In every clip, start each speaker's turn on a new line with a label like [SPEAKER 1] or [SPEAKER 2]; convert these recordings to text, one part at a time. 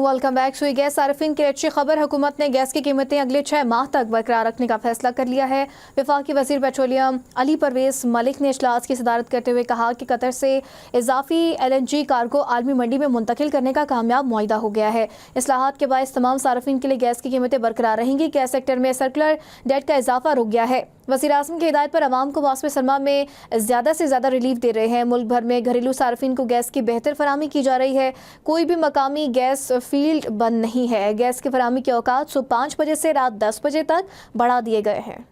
[SPEAKER 1] Welcome back. सुई gas सार्फिन की अच्छी खबर, हुकूमत ने गैस की कीमतें अगले 6 माह तक बरकरार रखने का फैसला कर लिया है। वफाकी वजीर पेट्रोलियम अली परवेज मलिक ने इजलास की सदारत करते हुए कहा कि कतर से इजाफी LNG कार्गो आलमी मंडी में मुंतकिल करने का कामयाब मुआहिदा हो गया है। इस्लाहात के बायस तमाम सार्फिन के लिए गैस की कीमतें बरकरार रहेंगी। गैस सेक्टर में सर्कुलर डेट का इजाफा रुक गया है। वज़ीर आज़म की हिदायत पर आवाम को मौसम सरमा में ज़्यादा से ज़्यादा रिलीफ दे रहे हैं। मुल्क भर में घरेलू सार्फिन को गैस की बेहतर फराहमी की जा रही है। कोई भी मकामी गैस फील्ड बंद नहीं है। गैस की फराहमी के औकात सुबह 5 बजे से रात 10 बजे तक बढ़ा दिए गए हैं।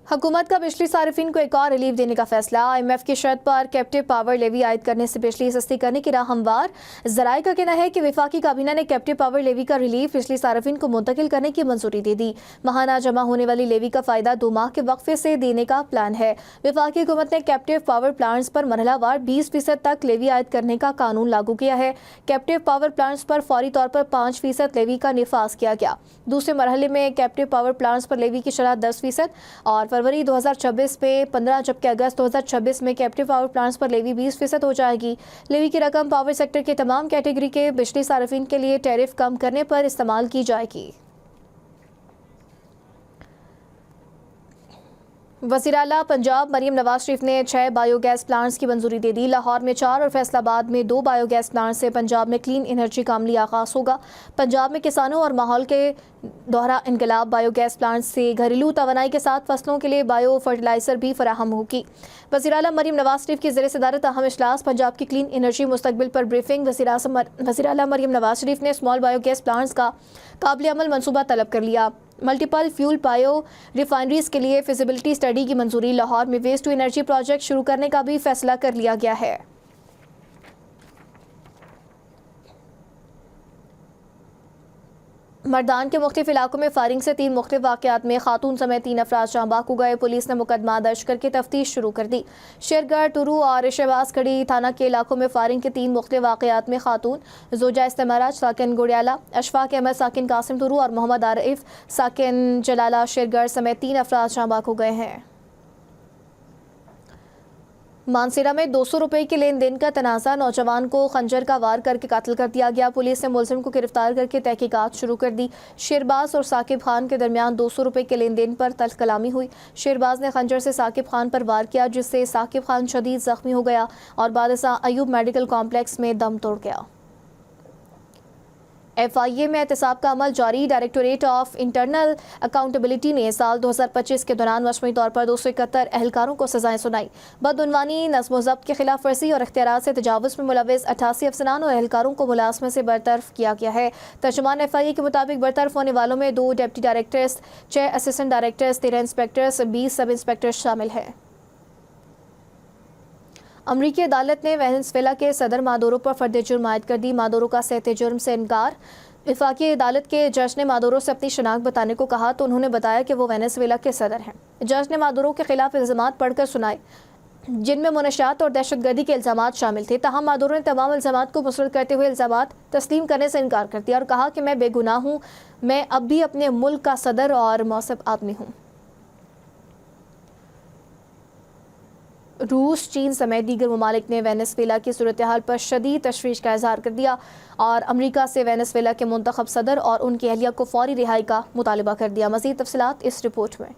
[SPEAKER 1] हुकूमत का बिजली सार्फिन को एक और रिलीफ देने का फैसला। IMF की शर्त पर कैप्टिव पावर लेवी आयद करने से बिजली सस्ती करने की राह हमवार। ज़राए का कहना है कि वफाकी काबीना ने कैप्टिव पावर लेवी का रिलीफ बिजली सार्फिन को मुंतकिल करने की मंजूरी दे दी। माहाना जमा होने वाली लेवी का फ़ायदा 2 माह के वक्फे से देने का प्लान है। वफाकी हुकूमत ने कैप्टिव पावर प्लांट्स पर मरहलावार 20% तक लेवी आयद करने का कानून लागू किया है। कैप्टिव पावर प्लांट्स पर फौरी तौर पर 5% लेवी का निफाज किया गया। दूसरे मरहले में कैप्टिव पावर प्लांट्स पर लेवी की शरह 10% और फरवरी 2026 में 15 जबकि अगस्त 2026 में कैप्टिव पावर प्लांट्स पर लेवी 20% हो जाएगी। लेवी की रकम पावर सेक्टर के तमाम कैटेगरी के बिजली सार्फिन के लिए टैरिफ कम करने पर इस्तेमाल की जाएगी। वज़ीर आला पंजाब मरीम नवाज शरीफ ने 6 बायोगैस प्लांट्स की मंजूरी दे दी। लाहौर में 4 और फैसलाबाद में 2 बायोगैस प्लांट से पंजाब में क्लीन एनर्जी का अमली आगाज़ होगा। पंजाब में किसानों और माहौल के दोहरा इनकलाब बायोगैस प्लांट से घरेलू तवानाई के साथ फसलों के लिए बायो फर्टिलाइजर भी फराहम होगी। वज़ीर आला मरीम नवाज शरीफ की ज़ेर सदारत अहम इजलास पंजाब की क्लीन एनर्जी मुस्तकबिल पर ब्रीफिंग। वज़ीर आला मरीम नवाज शरीफ ने स्मॉल बायोगैस प्लांट्स का काबिल अमल मनसूबा तलब कर लिया। मल्टीपल फ्यूल बायो रिफाइनरीज के लिए फिजिबिलिटी स्टडी की मंजूरी। लाहौर में वेस्ट टू एनर्जी प्रोजेक्ट शुरू करने का भी फैसला कर लिया गया है। मर्दान के मुख्तलिफ इलाकों में फायरिंग से 3 मुख्तलिफ वाक़यात में खातून समेत 3 अफराद जाँ बाक हो गए। पुलिस ने मुकदमा दर्ज करके तफ्तीश शुरू कर दी। शेरगढ़, टुरू और शहबाज खड़ी थाना के इलाकों में फायरिंग के 3 मुख्तलिफ वाक़यात में खातून जोजा इस्तेमाराज साकिन गुड़ियाला, अशफाक अहमद साकिन कासिम टुरू और मोहम्मद आरिफ साकिन जलाला शेरगढ़ समेत 3 अफराद जाँ बाक हो गए हैं। मानसेरा में 200 रुपए के लेन देन का तनाज़ा, नौजवान को खंजर का वार करके कत्ल कर दिया गया। पुलिस ने मुलजिम को गिरफ्तार करके तहकीकात शुरू कर दी। शेरबाज और साकिब खान के दरमियान 200 रुपए के लेन देन पर तल्ख कलामी हुई। शेरबाज ने खंजर से साकिब खान पर वार किया, जिससे साकिब खान शदीद जख्मी हो गया और बादशाह अयूब मेडिकल कॉम्प्लेक्स में दम तोड़ गया। FIA में एहतसाब का अमल जारी। डायरेक्टोरेट ऑफ इंटरनल अकाउंटेबिलिटी ने साल 2025 के दौरान मजमूई तौर पर 271 एहलकारों को सजाएं सुनाई। बदउनवानी, नज़्म व ज़ब्त की खिलाफ वर्जी और इख्तियारात से तजावुज़ में मुलव्विस 88 अफसरान और एहलकारों को मुलाज़मत से बरतरफ किया गया है। तर्जुमान FIA के मुताबिक बरतरफ होने वालों में 2 deputy directors, 6 assistant directors, 13 inspectors, 20 सब इंस्पेक्टर्स शामिल हैं। अमरीकी अदालत ने वेनेज़ुएला के सदर मादुरो पर फर्द जुर्म आयद कर दी। मादुरो का सहते जुर्म से इनकार। वफाकी अदालत के जज ने मादुरो से अपनी शनाख्त बताने को कहा तो उन्होंने बताया कि वो वेनेज़ुएला के सदर हैं। जज ने मादुरो के खिलाफ इल्ज़ामात पढ़कर सुनाए, जिनमें मुनशियात और दहशतगर्दी के इल्ज़ामात शामिल थे। ताहम मादुरो ने तमाम इल्ज़ामात को मुस्तरद करते हुए इल्ज़ामात तस्लीम करने से इनकार कर दिया और कहा कि मैं बेगुनाह हूँ, मैं अब भी अपने मुल्क का सदर और मौसब आदमी हूँ। रूस, चीन समेत दीगर ममालिक ने वेनेज़ुएला की सूरत हाल पर शदीद तशवीश का इजहार कर दिया और अमरीका से वेनेज़ुएला के मुंतखब सदर और उनकी अहलिया को फौरी रिहाई का मुतालबा कर दिया। मज़ीद तफसीलात इस रिपोर्ट में।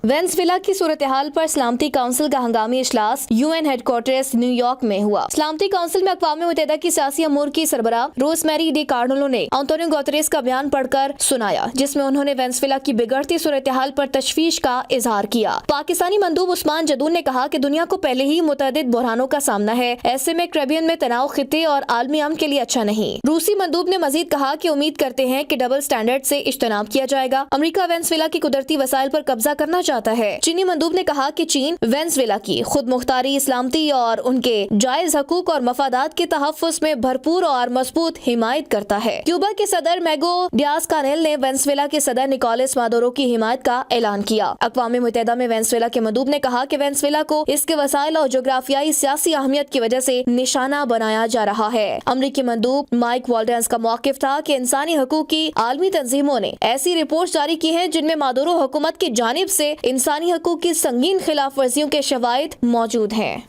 [SPEAKER 1] वेनेज़ुएला की सूरत हाल पर सलामती काउंसिल का हंगामी इजलास UN हेडक्वार्टर्स न्यूयॉर्क में हुआ। सलामती काउंसिल में अक़वाम मुत्तहिदा की सियासी अमूर की सरबराह रोज़मेरी डी कार्डिनो ने एंटोनियो गुतेरेस का बयान पढ़कर सुनाया, जिसमें उन्होंने वेनेज़ुएला की बिगड़ती सूरत हाल पर तशवीश का इजहार किया। पाकिस्तानी मंदूब उस्मान जदून ने कहा कि दुनिया को पहले ही मुतअद्दिद बुरहानों का सामना है, ऐसे में कैरेबियन में तनाव खित्ते और आलमी अमन के लिए अच्छा नहीं। रूसी मंदूब ने मजीद कहा कि उम्मीद करते हैं कि डबल स्टैंडर्ड से इज्तनाब किया जाएगा। अमरीका वेनेज़ुएला की कुदरती वसाइल पर कब्जा करना चाहता है। चीनी मंदूब ने कहा कि चीन वेनेज़ुएला की खुद मुख्तारी, सलामती और उनके जायज हकूक और मफादात के तहफ़्फ़ुज़ में भरपूर और मजबूत हिमायत करता है। क्यूबा के सदर मैगो डियाज कानेल ने वेनेज़ुएला के सदर निकोलस मादुरो की हिमायत का ऐलान किया। अक़वाम मुत्तहिदा में वेनेज़ुएला के मंदूब ने कहा कि वेनेज़ुएला को इसके वसाइल और जोग्राफियाई सियासी अहमियत की वजह से निशाना बनाया जा रहा है। अमरीकी मंदूब माइक वाल्डेंस का मौक़िफ़ था कि इंसानी हकूक की आलमी तंजीमों ने ऐसी रिपोर्ट जारी की है जिनमें मादुरो हुकूमत की जानिब से इंसानी हकूक की संगीन खिलाफ वर्जियों के शवाहिद मौजूद हैं।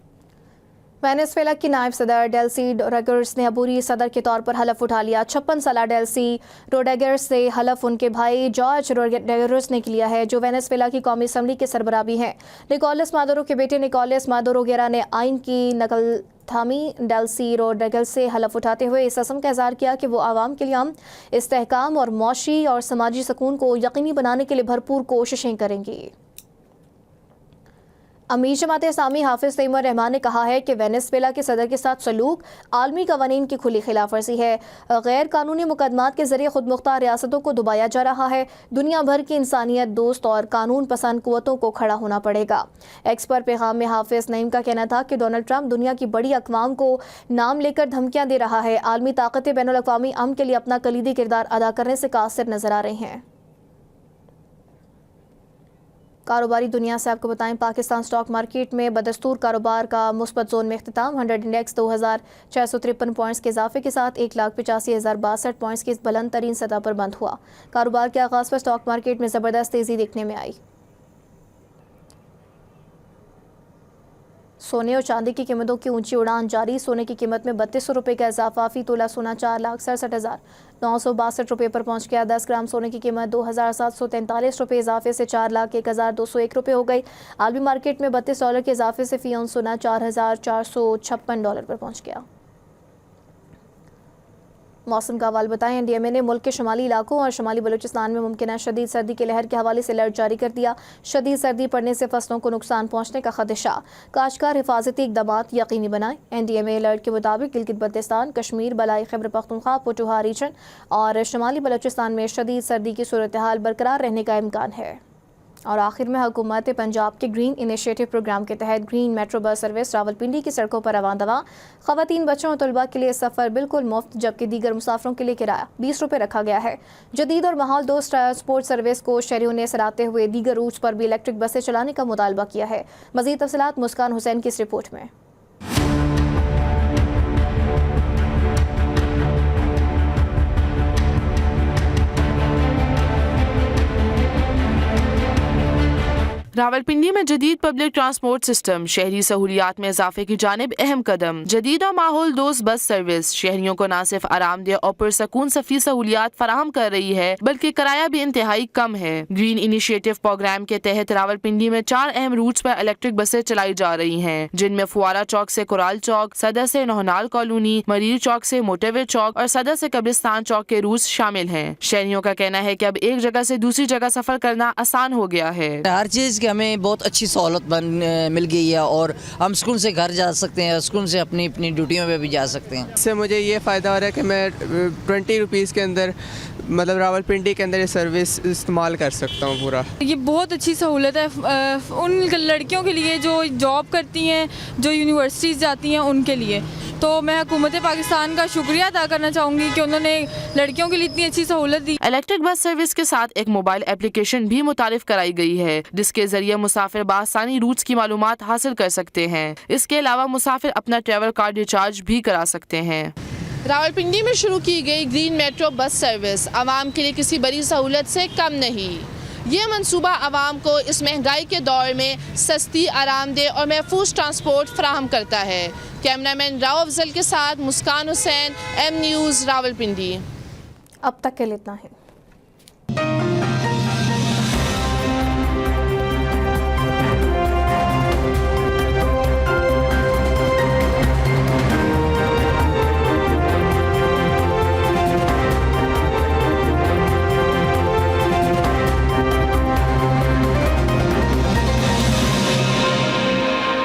[SPEAKER 1] वेनेजुएला की नायब सदर डेल्सी रोड्रिगेज ने अबूरी सदर के तौर पर हलफ उठा लिया। 56 साला डेल्सी रोड्रिगेज से हलफ उनके भाई जॉर्ज रोड्रिगेज ने लिया है, जो वेनेजुएला की कौमी असम्बली के सरबराह भी हैं। निकोलस मादुरो के बेटे निकोलस मादुरो गेरा ने आइन की नकल थामी। डेल्सी रोड्रिगेज से हलफ उठाते हुए इस असम का इज़हार किया कि वो आवाम के लिए अमन, इस्तेहकाम और मौशी और समाजी सुकून को यकीनी बनाने के लिए भरपूर कोशिशें करेंगी। अमीर जमात इस्लामी हाफिज तैमूर रहमान ने कहा है कि वेनेजुएला के सदर के साथ सलूक आलमी कवानीन की खुली खिलाफ वर्जी है। गैर कानूनी मुकदमात के जरिए खुद मुख्तार रियासतों को दबाया जा रहा है। दुनिया भर की इंसानियत दोस्त और कानून पसंद कुव्वतों को खड़ा होना पड़ेगा। एक्स पर पैगाम में हाफिज नईम का कहना था कि डोनाल्ड ट्रंप दुनिया की बड़ी अक़वाम को नाम लेकर धमकियाँ दे रहा है। आलमी ताकतें बैनुल अक़वामी अमन के लिए अपना कलीदी किरदार अदा करने से कासिर नजर आ रही हैं। कारोबारी दुनिया से आपको बताएं, पाकिस्तान स्टॉक मार्केट में बदस्तूर कारोबार का मुस्बत जोन में इख्तिताम। 100 इंडेक्स 2653 पॉइंट्स के इजाफे के साथ 1,85,062 पॉइंट्स की बुलंद तरीन सतह पर बंद हुआ। कारोबार के आगाज़ पर स्टॉक मार्केट में ज़बरदस्त तेज़ी देखने में आई। सोने और चांदी की कीमतों की ऊंची उड़ान जारी। सोने की कीमत में 3200 रुपये का इजाफा। फी तोला सोना 4,67,962 रुपये पर पहुंच गया। 10 ग्राम सोने की कीमत 2,743 रुपये इजाफे से 4,01,201 रुपये हो गई। आलमी मार्केट में $32 के इजाफे से फी औंस सोना $4,456 पर पहुंच गया। मौसम का हवाला बताएं, एनडीएमए ने मुल्क के शुमाली इलाकों और शुमाली बलूचिस्तान में मुमकिन शदीद सर्दी के लहर के हवाले से अलर्ट जारी कर दिया। शदीद सर्दी पड़ने से फसलों को नुकसान पहुंचने का खदशा, काश्तकार हिफाजती इक़दाम यकीनी बनाएं। एनडीएमए अलर्ट के मुताबिक गिलगित बल्तिस्तान, कश्मीर, बलाई खैबर पख्तूनख्वा, पोठुहा रीजन और शुमाली बलूचिस्तान में शदीद सर्दी की सूरत हाल बरकरार रहने का इम्कान है। और आखिर में हुकूमत पंजाब के ग्रीन इनिशिएटिव प्रोग्राम के तहत green metro bus service Rawalpindi की सड़कों पर रवान दवा। ख़वातीन, बच्चों और तलबा के लिए सफ़र बिल्कुल मुफ्त, जबकि दीगर मुसाफिरों के लिए किराया 20 रुपये रखा गया है। जदीद और माहौल दोस्त ट्रांसपोर्ट सर्विस को शहरियों ने सराहते हुए दीगर रूट्स पर भी इलेक्ट्रिक बसें चलाने का मुतालबा किया है। मज़ीद तफसीलात मुस्कान हुसैन की इस रिपोर्ट में।
[SPEAKER 2] रावलपिंडी में जदीद पब्लिक ट्रांसपोर्ट सिस्टम, शहरी सहूलियात में इजाफे की जानिब अहम कदम। जदीद और माहौल दोस्त बस सर्विस शहरियों को न सिर्फ आरामदेह और पुरसकून सफरी सहूलियात फराहम कर रही है, बल्कि किराया भी इंतहाई कम है। ग्रीन इनिशिएटिव प्रोग्राम के तहत रावलपिंडी में 4 अहम रूट्स पर इलेक्ट्रिक बसें चलाई जा रही हैं, जिनमें फुआरा चौक से कुराल चौक, सदर से नौहनाल कॉलोनी, मरीर चौक से मोटेवे चौक और सदर से कब्रिस्तान चौक के रूट्स शामिल हैं। शहरियों का कहना है कि अब एक जगह से दूसरी जगह सफर करना आसान हो गया है।
[SPEAKER 3] हर चीज़ की हमें बहुत अच्छी सहूलत मिल गई है और हम सुकून से घर जा सकते हैं, सुकून से अपनी अपनी ड्यूटियों पे भी जा सकते हैं।
[SPEAKER 4] इससे मुझे ये फ़ायदा हो रहा है कि मैं 20 रुपीज़ के अंदर मतलब रावलपिंडी के अंदर ये सर्विस इस्तेमाल कर सकता हूँ पूरा।
[SPEAKER 5] ये बहुत अच्छी सहूलत है उन लड़कियों के लिए जो जॉब करती हैं, जो यूनिवर्सिटीज़ जाती हैं, उनके लिए। तो मैं हुकूमत पाकिस्तान का शुक्रिया अदा करना चाहूँगी कि उन्होंने लड़कियों के लिए इतनी अच्छी सहूलत दी।
[SPEAKER 2] इलेक्ट्रिक बस सर्विस के साथ एक मोबाइल एप्लीकेशन भी मुतारिफ कराई गई है, जिसके जरिए मुसाफिर बआसानी रूट्स की मालूमात हासिल कर सकते हैं। इसके अलावा मुसाफिर अपना ट्रैवल कार्ड रिचार्ज भी करा सकते हैं।
[SPEAKER 6] रावलपिंडी में शुरू की गई ग्रीन मेट्रो बस सर्विस आवाम के लिए किसी बड़ी सहूलत से कम नहीं। ये मंसूबा आवाम को इस महंगाई के दौर में सस्ती, आरामदेह और महफूज ट्रांसपोर्ट फराहम करता है। कैमरामैन राव अफजल के साथ मुस्कान हुसैन, एम न्यूज़, रावलपिंडी।
[SPEAKER 1] अब तक के लिए इतना है।